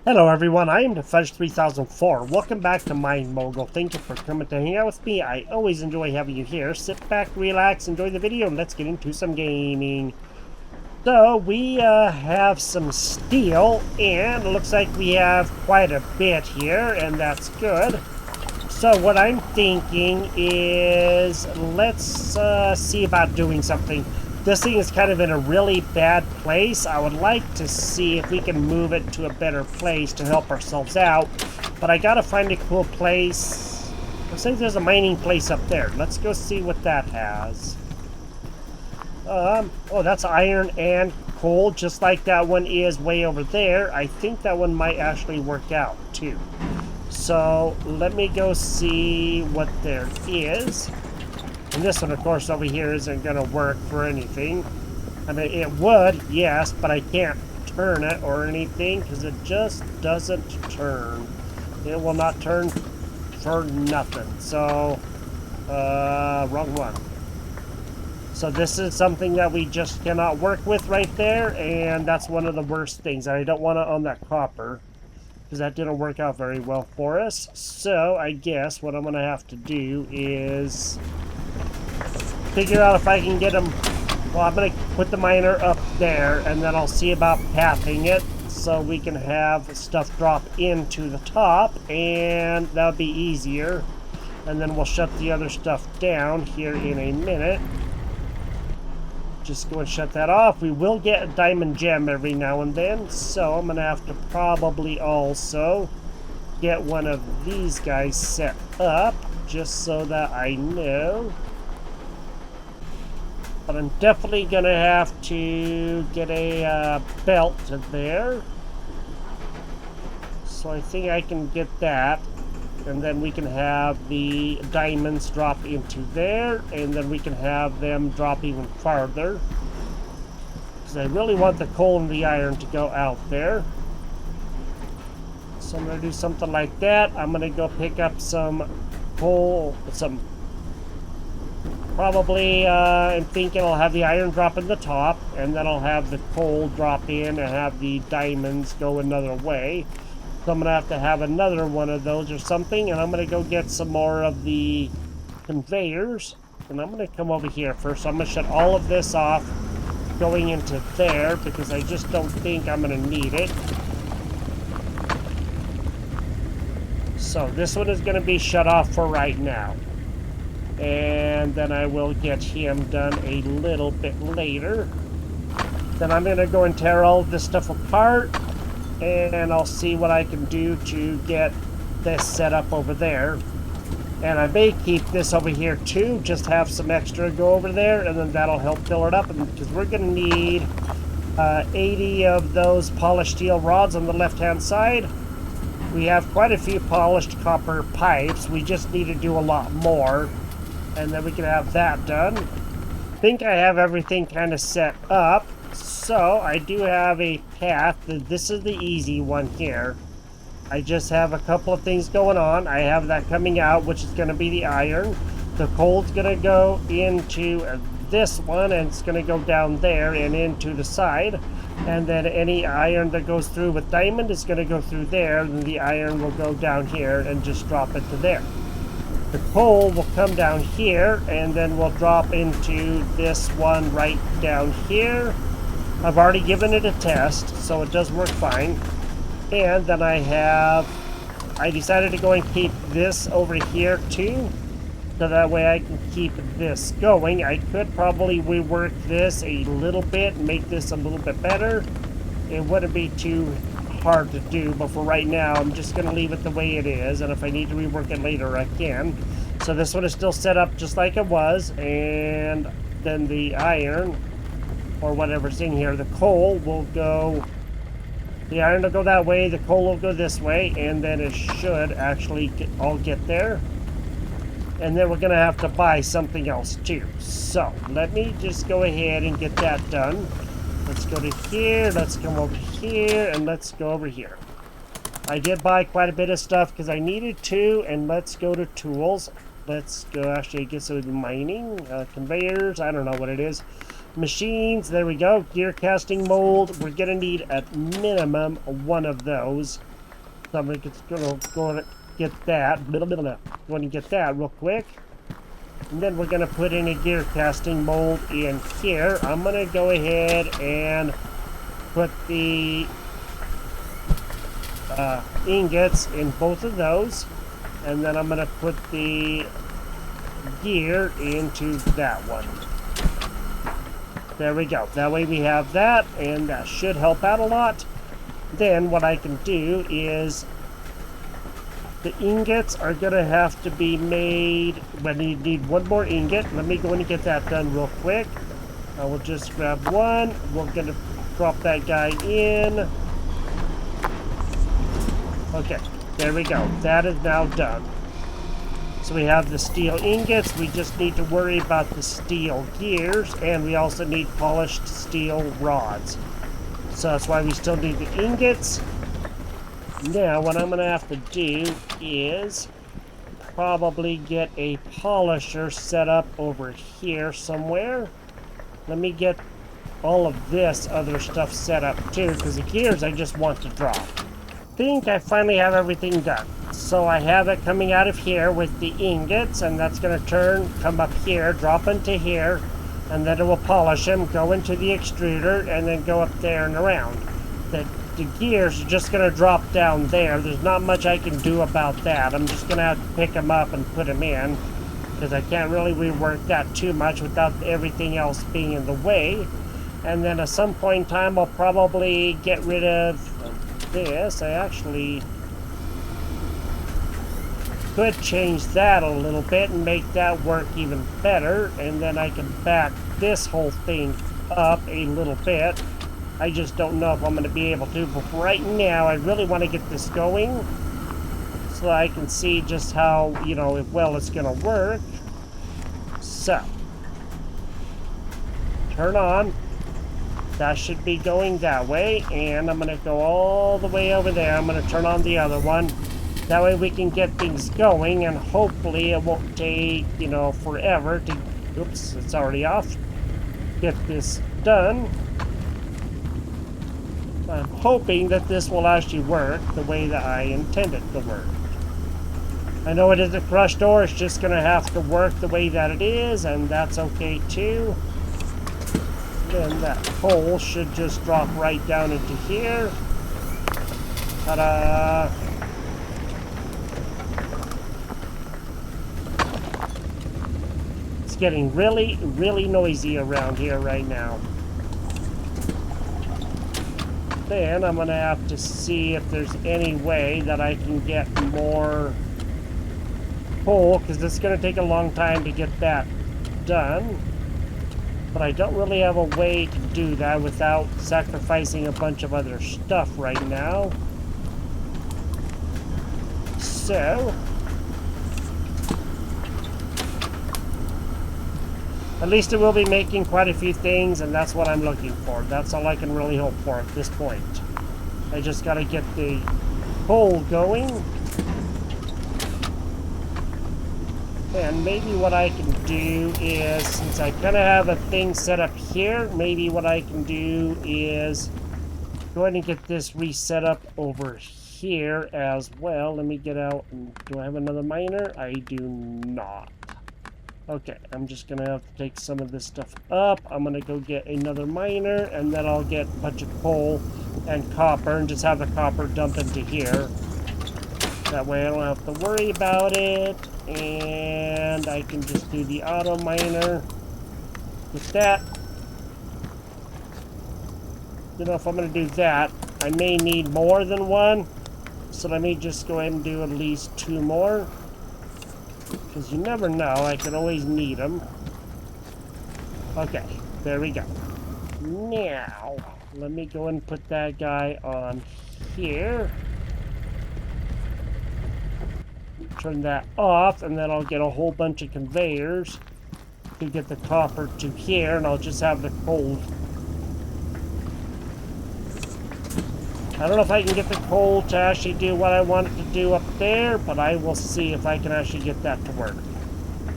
Hello everyone, I am the Fudge 3004. Welcome back to MineMogul. Thank you for coming to hang out with me. I always enjoy having you here. Sit back, relax, enjoy the video, and let's get into some gaming. So, we have some steel, and it looks like we have quite a bit here, and that's good. So what I'm thinking is, let's see about doing something. This thing is kind of in a really bad place. I would like to see if we can move it to a better place to help ourselves out. But I gotta find a cool place. Looks like there's a mining place up there. Let's go see what that has. Oh, that's iron and coal, just like that one is way over there. I think that one might actually work out, too. So, let me go see what there is. And this one, of course, over here isn't going to work for anything. I mean, it would, yes, but I can't turn it or anything because it just doesn't turn. It will not turn for nothing. So, wrong one. So this is something that we just cannot work with right there, and that's one of the worst things. I don't want it on that copper because that didn't work out very well for us. So I guess what I'm going to have to do is figure out if I can get them. Well, I'm going to put the miner up there, and then I'll see about pathing it so we can have stuff drop into the top, and that'll be easier. And then we'll shut the other stuff down here in a minute. Just go and shut that off. We will get a diamond gem every now and then, so I'm going to have to probably also get one of these guys set up just so that I know. But I'm definitely going to have to get a belt to there. So I think I can get that. And then we can have the diamonds drop into there. And then we can have them drop even farther. Because I really want the coal and the iron to go out there. So I'm going to do something like that. I'm going to go pick up some coal, probably, I'm thinking I'll have the iron drop in the top, and then I'll have the coal drop in and have the diamonds go another way. So I'm going to have another one of those or something, and I'm going to go get some more of the conveyors. And I'm going to come over here first. So I'm going to shut all of this off going into there, because I just don't think I'm going to need it. So this one is going to be shut off for right now. And then I will get him done a little bit later. Then I'm going to go and tear all of this stuff apart, and I'll see what I can do to get this set up over there. And I may keep this over here too, just have some extra go over there, and then that'll help fill it up. Because we're going to need 80 of those polished steel rods on the left hand side. We have quite a few polished copper pipes. We just need to do a lot more. And then we can have that done. I think I have everything kind of set up. So I do have a path. This is the easy one here. I just have a couple of things going on. I have that coming out, which is going to be the iron. The coal's going to go into this one, and it's going to go down there and into the side. And then any iron that goes through with diamond is going to go through there. And the iron will go down here and just drop it to there. The coal will come down here, and then we'll drop into this one right down here. I've already given it a test, so it does work fine. And then I decided to go and keep this over here too, so that way I can keep this going. I could probably rework this a little bit and make this a little bit better. It wouldn't be too hard to do, but for right now I'm just going to leave it the way it is, and if I need to rework it later I can. So this one is still set up just like it was, and then the iron, or whatever's in here, the coal will go, the iron will go that way, the coal will go this way, and then it should actually all get there. And then we're going to have to buy something else too. So let me just go ahead and get that done. Let's go to here, let's come over here, and let's go over here. I did buy quite a bit of stuff because I needed to, and let's go to tools. Let's go, actually, I guess it would be mining, conveyors, I don't know what it is. Machines, there we go, gear casting mold. We're going to need at minimum one of those. So I'm gonna go and get that. Go and get that real quick. And then we're gonna put in a gear casting mold in here. I'm gonna go ahead and put the ingots in both of those. And then I'm gonna put the gear into that one. There we go. That way we have that, and that should help out a lot. Then what I can do is the ingots are going to have to be made when you need one more ingot. Let me go in and get that done real quick. I will just grab one. We're going to drop that guy in. Okay, there we go. That is now done. So we have the steel ingots. We just need to worry about the steel gears, and we also need polished steel rods. So that's why we still need the ingots. Now what I'm going to have to do is probably get a polisher set up over here somewhere. Let me get all of this other stuff set up too, because the gears I just want to drop. I think I finally have everything done. So I have it coming out of here with the ingots, and that's going to come up here, drop into here, and then it will polish them, go into the extruder, and then go up there and around. The gears are just going to drop down there. There's not much I can do about that. I'm just going to have to pick them up and put them in, because I can't really rework that too much without everything else being in the way. And then at some point in time, I'll probably get rid of this. I actually could change that a little bit and make that work even better, and then I can back this whole thing up a little bit. I just don't know if I'm going to be able to, but right now I really want to get this going so I can see just how, if well it's going to work. So, turn on. That should be going that way, and I'm going to go all the way over there. I'm going to turn on the other one. That way we can get things going, and hopefully it won't take, forever to... Oops, it's already off. Get this done. I'm hoping that this will actually work the way that I intend it to work. I know it isn't crushed ore, it's just going to have to work the way that it is, and that's okay too. Then that hole should just drop right down into here. Ta-da! It's getting really, really noisy around here right now. Then I'm going to have to see if there's any way that I can get more coal, because it's going to take a long time to get that done. But I don't really have a way to do that without sacrificing a bunch of other stuff right now. So, at least it will be making quite a few things, and that's what I'm looking for. That's all I can really hope for at this point. I just got to get the coal going. And maybe what I can do is, since I kind of have a thing set up here, maybe what I can do is go ahead and get this reset up over here as well. Let me get out. Do I have another miner? I do not. Okay, I'm just going to have to take some of this stuff up. I'm going to go get another miner, and then I'll get a bunch of coal and copper, and just have the copper dump into here. That way I don't have to worry about it, and I can just do the auto miner with that. If I'm going to do that, I may need more than one, so let me just go ahead and do at least 2 more. Because you never know, I could always need them. Okay, there we go. Now, let me go and put that guy on here. Turn that off, and then I'll get a whole bunch of conveyors to get the copper to here, and I'll just have the coal. I don't know if I can get the coal to actually do what I want it to do up there, but I will see if I can actually get that to work.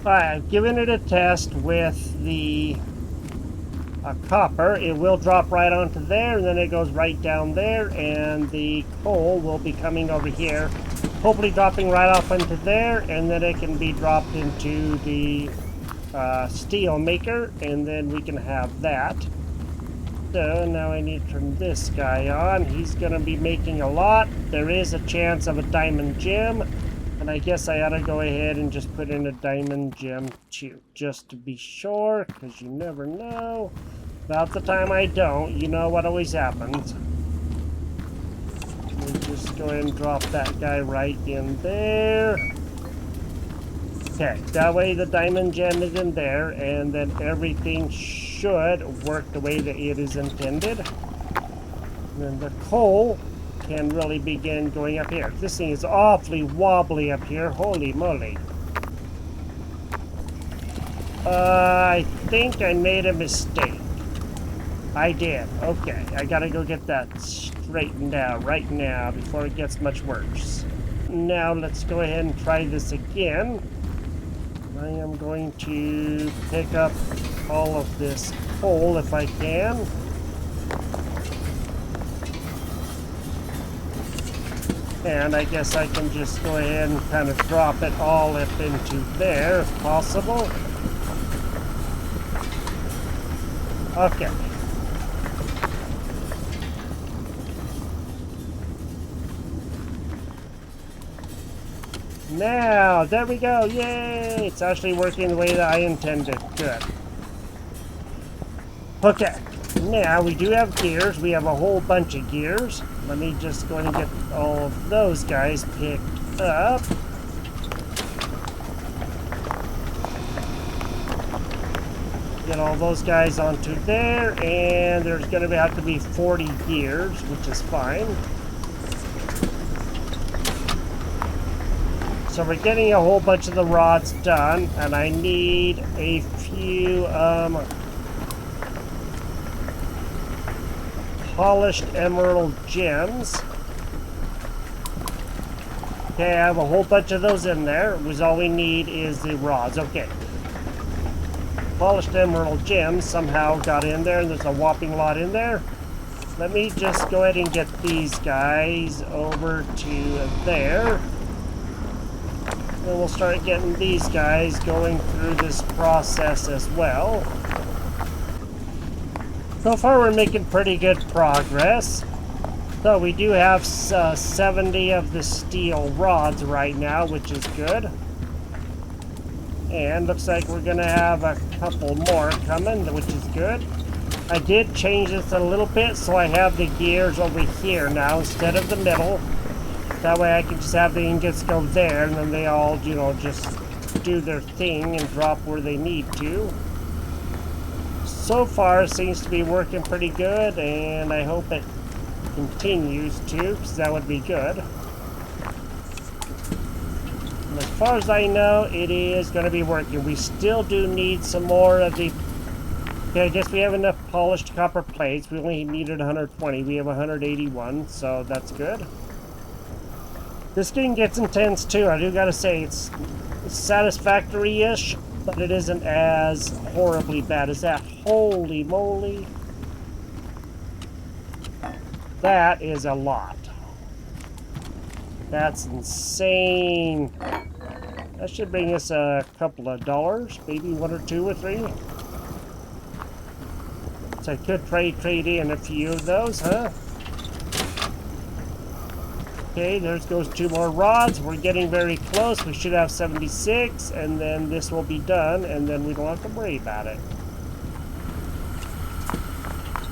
Alright, I've given it a test with the copper, it will drop right onto there, and then it goes right down there, and the coal will be coming over here, hopefully dropping right off into there, and then it can be dropped into the steel maker, and then we can have that. So now I need to turn this guy on. He's going to be making a lot. There is a chance of a diamond gem, and I guess I ought to go ahead and just put in a diamond gem too, just to be sure, because you never know. About the time I don't, you know what always happens. Let me just go ahead and drop that guy right in there. Okay, that way the diamond gem is in there, and then everything should work the way that it is intended. And then the coal can really begin going up here. This thing is awfully wobbly up here. Holy moly. I think I made a mistake. I did. Okay, I gotta go get that straightened out right now before it gets much worse. Now let's go ahead and try this again. I am going to pick up all of this coal if I can. And I guess I can just go ahead and kind of drop it all up into there if possible. Okay. Now, there we go. Yay! It's actually working the way that I intended. Good. Okay. Now, we do have gears. We have a whole bunch of gears. Let me just go and get all of those guys picked up. Get all those guys onto there. And there's going to have to be 40 gears, which is fine. So we're getting a whole bunch of the rods done, and I need a few polished emerald gems. Okay, I have a whole bunch of those in there, because all we need is the rods. Okay. Polished emerald gems somehow got in there, and there's a whopping lot in there. Let me just go ahead and get these guys over to there. And we'll start getting these guys going through this process as well. So far we're making pretty good progress. So we do have 70 of the steel rods right now, which is good. And looks like we're going to have a couple more coming, which is good. I did change this a little bit, so I have the gears over here now instead of the middle. That way I can just have the ingots go there, and then they all, you know, just do their thing and drop where they need to. So far, it seems to be working pretty good, and I hope it continues to, because that would be good. And as far as I know, it is going to be working. We still do need some more of the... Okay, I guess we have enough polished copper plates. We only needed 120. We have 181, so that's good. This game gets intense too. I do gotta say, it's satisfactory-ish, but it isn't as horribly bad as that. Holy moly. That is a lot. That's insane. That should bring us a couple of dollars, maybe 1 or 2 or 3. So I could trade in a few of those, huh? Okay, there goes 2 more rods. We're getting very close. We should have 76, and then this will be done, and then we don't have to worry about it.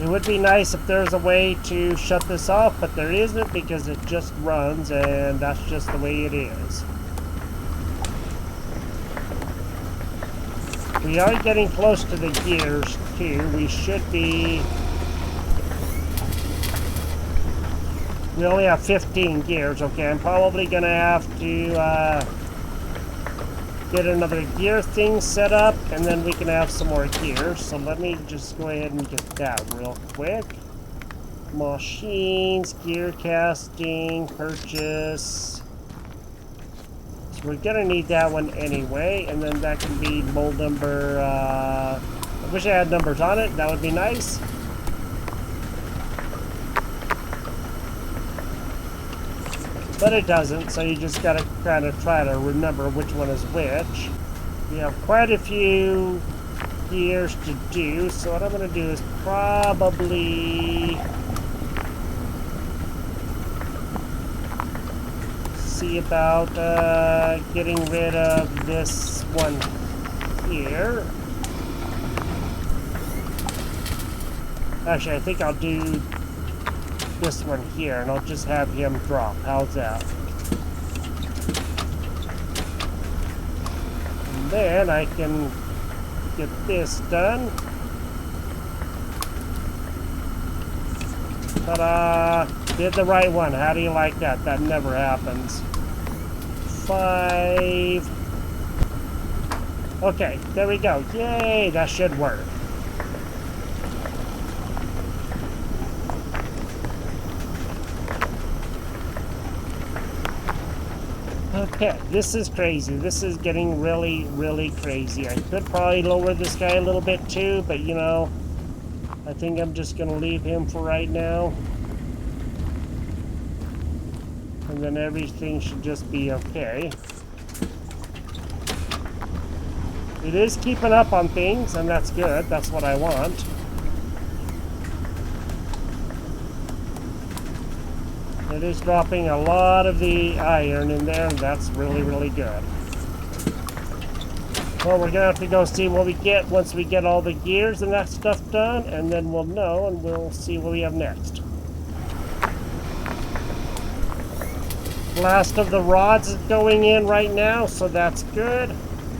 It would be nice if there's a way to shut this off, but there isn't because it just runs, and that's just the way it is. We are getting close to the gears, too. We should be... We only have 15 gears. Okay, I'm probably going to have to get another gear thing set up, and then we can have some more gears. So let me just go ahead and get that real quick. Machines, gear casting, purchase. So we're going to need that one anyway, and then that can be mold number... I wish I had numbers on it. That would be nice. But it doesn't, so you just gotta kind of try to remember which one is which. We have quite a few gears to do, so what I'm gonna do is probably see about getting rid of this one here. Actually, I think I'll do this one here, and I'll just have him drop. How's that? And then I can get this done. Ta-da! Did the right one. How do you like that? That never happens. 5. Okay, there we go. Yay! That should work. Okay, this is crazy. This is getting really, really crazy. I could probably lower this guy a little bit too, but you know, I think I'm just going to leave him for right now. And then everything should just be okay. It is keeping up on things, and that's good. That's what I want. It is dropping a lot of the iron in there, and that's really, really good. Well, we're going to have to go see what we get once we get all the gears and that stuff done, and then we'll know, and we'll see what we have next. Last of the rods is going in right now, so that's good.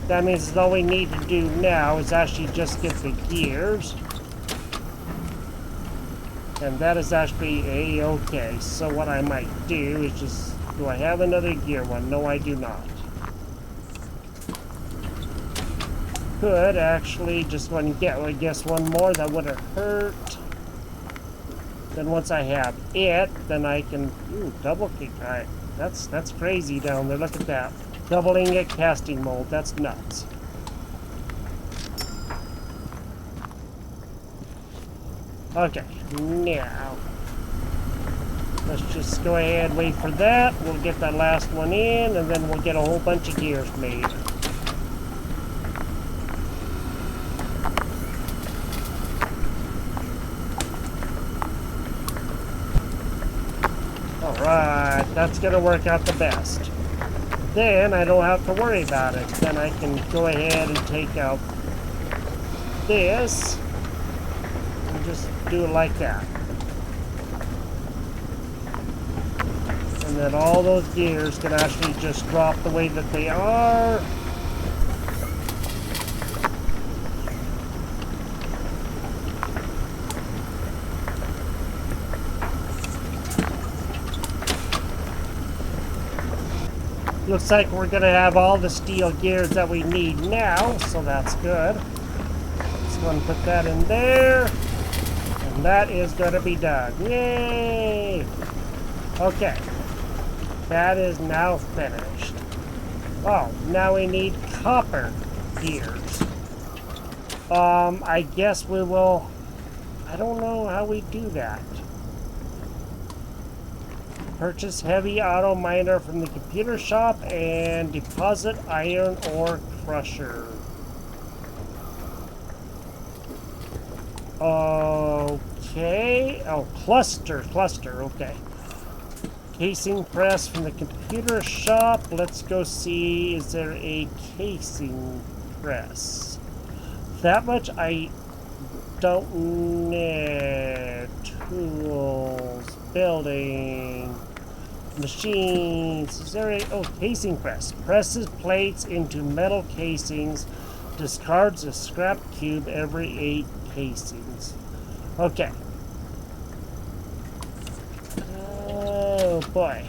That means all we need to do now is actually just get the gears. And that is actually a-okay. So what I might do is just... Do I have another gear one? No, I do not. Could actually just go and get, I guess, one more. That wouldn't hurt. Then once I have it, then I can... Ooh, double kick. That's crazy down there. Look at that. Doubling it casting mold. That's nuts. Okay, now let's just go ahead and wait for that. We'll get that last one in, and then we'll get a whole bunch of gears made. Alright, that's going to work out the best. Then I don't have to worry about it. Then I can go ahead and take out this. Just do it like that. And then all those gears can actually just drop the way that they are. Looks like we're going to have all the steel gears that we need now, so that's good. Just going to put that in there. That is going to be done. Yay! Okay. That is now finished. Oh, now we need copper gears. I guess we will... I don't know how we do that. Purchase heavy auto miner from the computer shop and deposit iron ore crusher. Okay. Oh, cluster, okay. Casing press from the computer shop. Let's go see, is there a casing press? That much I don't need. Tools, building, machines. Is there a, oh, casing press. Presses plates into metal casings. Discards a scrap cube every 8 casings. Okay. Oh boy.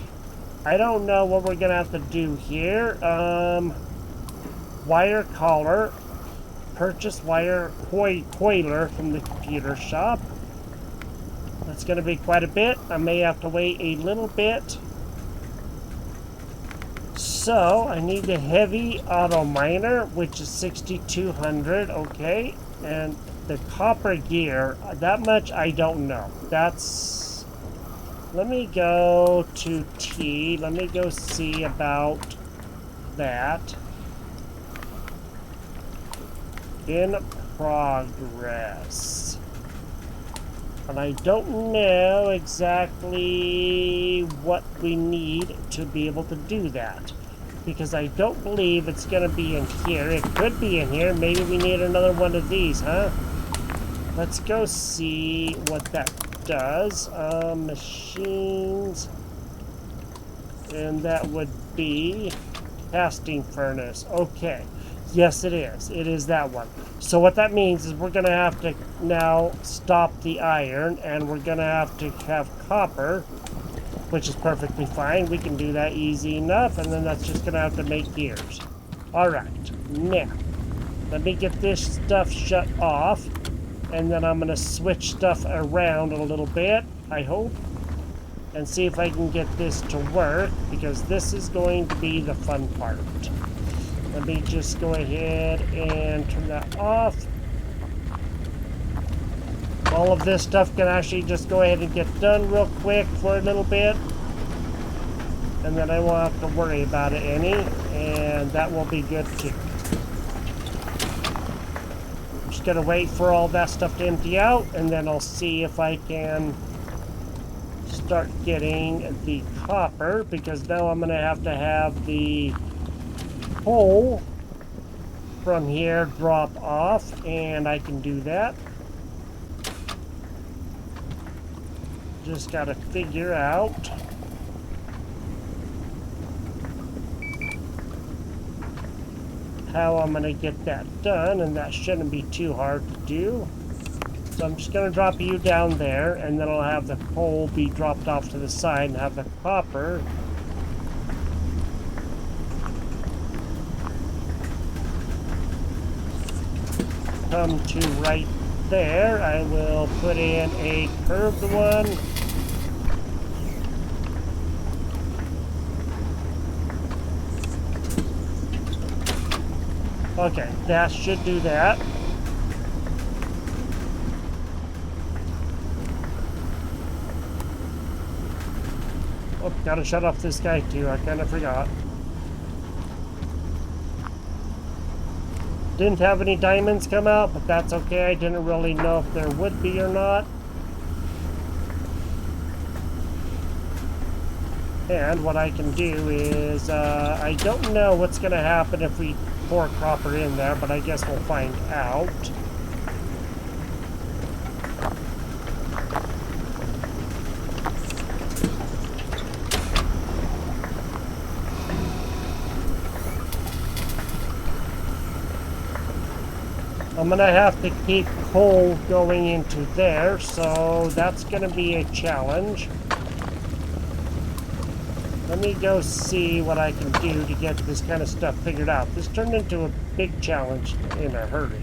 I don't know what we're gonna have to do here. Wire collar. Purchase wire coiler from the computer shop. That's gonna be quite a bit. I may have to wait a little bit. So I need the heavy auto miner, which is 6,200. Okay, and the copper gear, that much I don't know. Let me go to T. Let me go see about that. In progress. And I don't know exactly what we need to be able to do that. Because I don't believe it's going to be in here. It could be in here. Maybe we need another one of these, huh? Let's go see what that does. Machines. And that would be casting furnace. Okay. Yes, it is. It is that one. So what that means is we're going to have to now stop the iron, and we're going to have copper, which is perfectly fine. We can do that easy enough, and then that's just going to have to make gears. All right. Now, let me get this stuff shut off, and then I'm going to switch stuff around a little bit, I hope, and see if I can get this to work, because this is going to be the fun part. Let me just go ahead and turn that off. All of this stuff can actually just go ahead and get done real quick for a little bit. And then I won't have to worry about it any. And that will be good too. I'm just going to wait for all that stuff to empty out. And then I'll see if I can start getting the copper. Because now I'm going to have the hole from here drop off, and I can do that. Just gotta figure out how I'm gonna get that done, and that shouldn't be too hard to do. So I'm just gonna drop you down there, and then I'll have the coal be dropped off to the side and have the copper come to right there. I will put in a curved one. Okay, that should do that. Oh, gotta shut off this guy too. I kind of forgot. Didn't have any diamonds come out, but that's okay. I didn't really know if there would be or not. And what I can do is, I don't know what's going to happen if we pour copper in there, but I guess we'll find out. I'm going to have to keep coal going into there, so that's going to be a challenge. Let me go see what I can do to get this kind of stuff figured out. This turned into a big challenge in a hurry.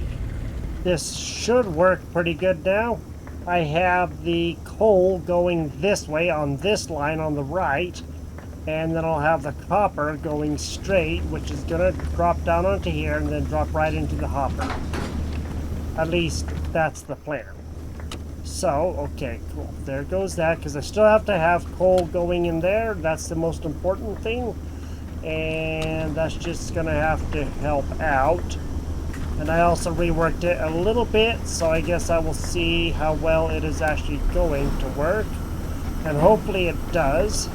This should work pretty good now. I have the coal going this way on this line on the right, and then I'll have the copper going straight, which is going to drop down onto here and then drop right into the hopper. At least that's the plan. So, okay, cool. There goes that, because I still have to have coal going in there. That's the most important thing. And that's just going to have to help out. And I also reworked it a little bit, so I guess I will see how well it is actually going to work. And hopefully it does.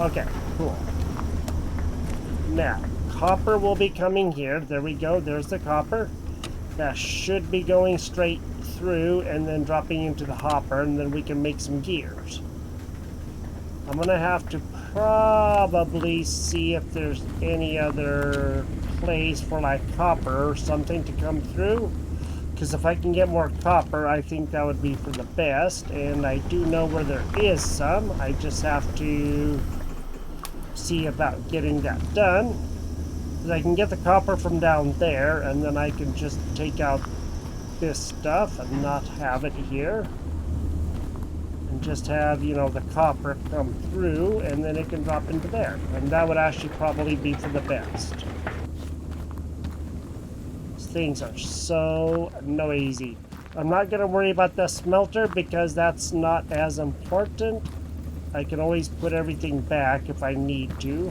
Okay, cool. Now, copper will be coming here. There we go. There's the copper. That should be going straight through and then dropping into the hopper, and then we can make some gears. I'm going to have to probably see if there's any other place for like copper or something to come through. Because if I can get more copper, I think that would be for the best. And I do know where there is some. I just have to see about getting that done. I can get the copper from down there, and then I can just take out this stuff and not have it here. And just have, you know, the copper come through, and then it can drop into there. And that would actually probably be for the best. So things are so noisy. I'm not going to worry about the smelter because that's not as important. I can always put everything back if I need to.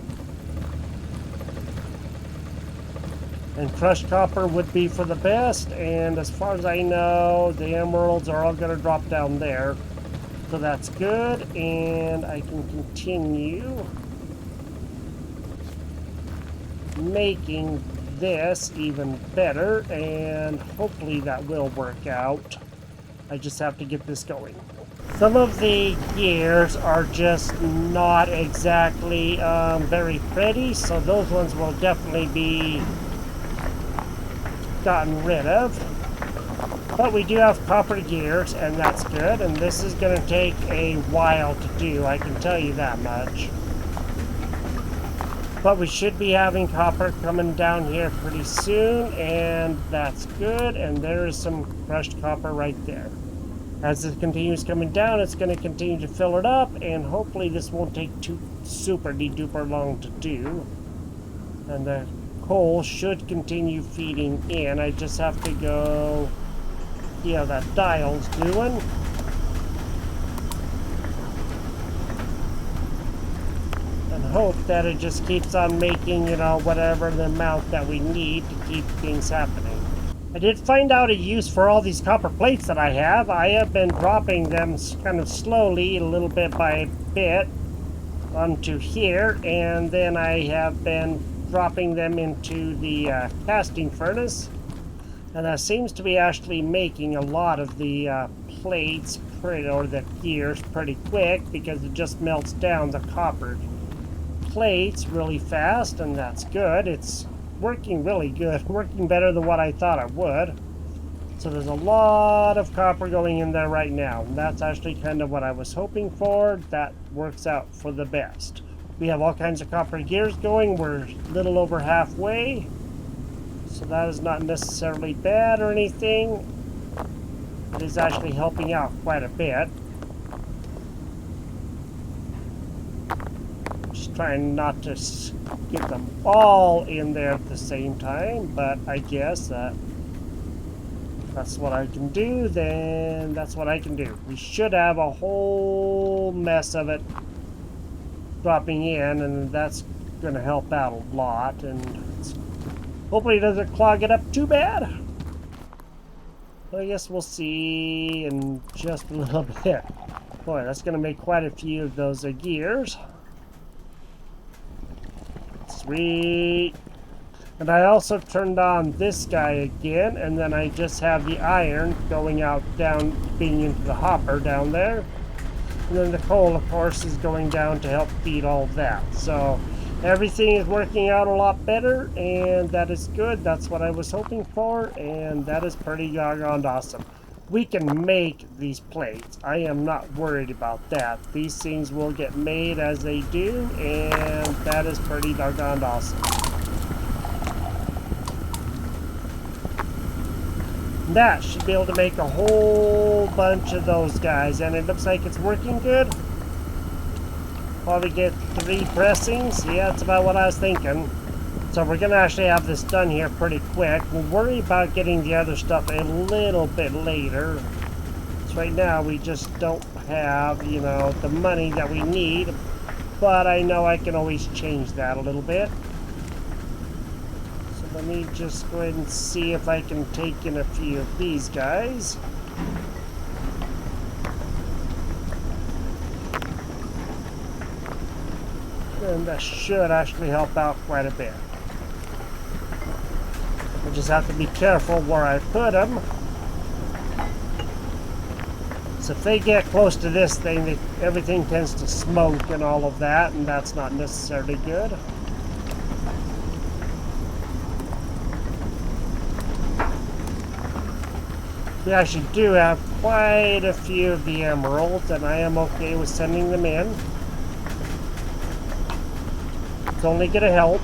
And crushed copper would be for the best, and as far as I know, the emeralds are all going to drop down there. So that's good, and I can continue making this even better, and hopefully that will work out. I just have to get this going. Some of the gears are just not exactly very pretty, so those ones will definitely be gotten rid of. But we do have copper gears, and that's good, and this is going to take a while to do, I can tell you that much. But we should be having copper coming down here pretty soon, and that's good, and there is some crushed copper right there. As it continues coming down, it's going to continue to fill it up, and hopefully this won't take too super-duper long to do. And the coal should continue feeding in. I just have to go see how that dial's doing. And hope that it just keeps on making, you know, whatever the amount that we need to keep things happening. I did find out a use for all these copper plates that I have. I have been dropping them kind of slowly, a little bit by bit, onto here, and then I have been dropping them into the casting furnace, and that seems to be actually making a lot of the plates or the gears pretty quick, because it just melts down the copper plates really fast, and that's good. It's working really good, working better than what I thought it would. So there's a lot of copper going in there right now, and that's actually kind of what I was hoping for. That works out for the best. We have all kinds of copper gears going. We're a little over halfway, so that is not necessarily bad or anything. It is actually helping out quite a bit. Just trying not to get them all in there at the same time, but I guess that's what I can do, then that's what I can do. We should have a whole mess of it dropping in, and that's going to help out a lot, and hopefully it doesn't clog it up too bad. But I guess we'll see in just a little bit. Boy, that's going to make quite a few of those gears. Sweet. And I also turned on this guy again, and then I just have the iron going out down, being into the hopper down there. And then the coal, of course, is going down to help feed all of that. So everything is working out a lot better, and that is good. That's what I was hoping for, and that is pretty doggone awesome. We can make these plates. I am not worried about that. These things will get made as they do, and that is pretty doggone awesome. That should be able to make a whole bunch of those guys, and it looks like it's working good. Probably get 3 pressings. Yeah, that's about what I was thinking. So we're going to actually have this done here pretty quick. We'll worry about getting the other stuff a little bit later. So right now we just don't have, you know, the money that we need. But I know I can always change that a little bit. So let me just go ahead and see if I can take in a few of these guys. And that should actually help out quite a bit. I just have to be careful where I put them. So if they get close to this thing, everything tends to smoke and all of that, and that's not necessarily good. We actually do have quite a few of the emeralds, and I am okay with sending them in. It's only going to help.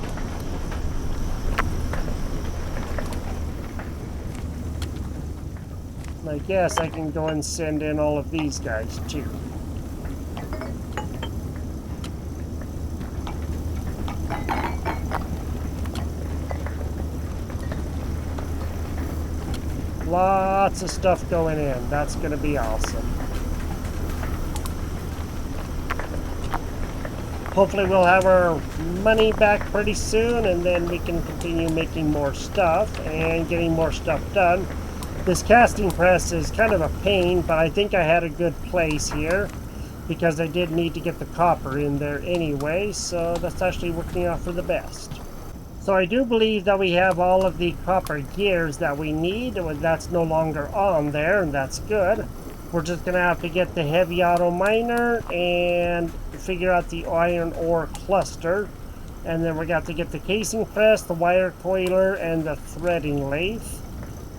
I guess I can go and send in all of these guys too. Lots of stuff going in. That's going to be awesome. Hopefully we'll have our money back pretty soon, and then we can continue making more stuff and getting more stuff done. This casting press is kind of a pain, but I think I had a good place here because I did need to get the copper in there anyway, so that's actually working out for the best. So I do believe that we have all of the copper gears that we need. That's no longer on there, and that's good. We're just going to have to get the heavy auto miner and figure out the iron ore cluster. And then we got to get the casing press, the wire coiler, and the threading lathe.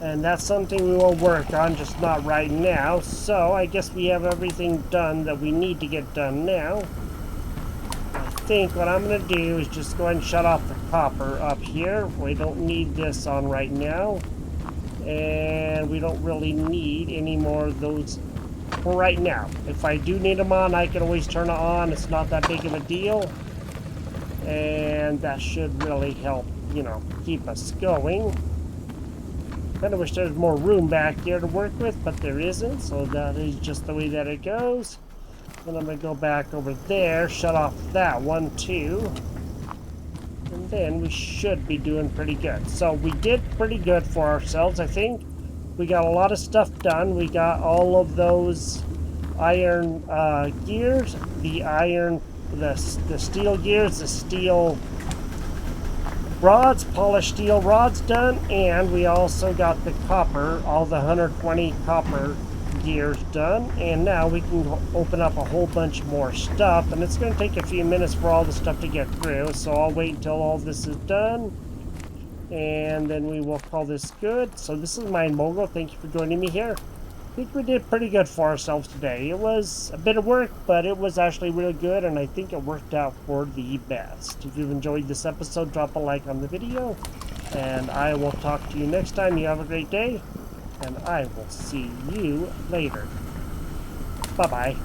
And that's something we will work on, just not right now. So I guess we have everything done that we need to get done now. I think what I'm going to do is just go ahead and shut off the copper up here. We don't need this on right now. And we don't really need any more of those for right now. If I do need them on, I can always turn it on. It's not that big of a deal. And that should really help, you know, keep us going. Kind of wish there was more room back here to work with, but there isn't. So that is just the way that it goes. And I'm going to go back over there, shut off that one too. And then we should be doing pretty good. So we did pretty good for ourselves, I think. We got a lot of stuff done. We got all of those iron gears, the steel gears, the steel rods, polished steel rods done, and we also got the copper, all the 120 copper gears done, and now we can open up a whole bunch more stuff, and it's going to take a few minutes for all the stuff to get through, so I'll wait until all this is done, and then we will call this good. So this is MineMogul. Thank you for joining me here. I think we did pretty good for ourselves today. It was a bit of work, but it was actually really good, and I think it worked out for the best. If you've enjoyed this episode, drop a like on the video, and I will talk to you next time. You have a great day, and I will see you later. Bye-bye.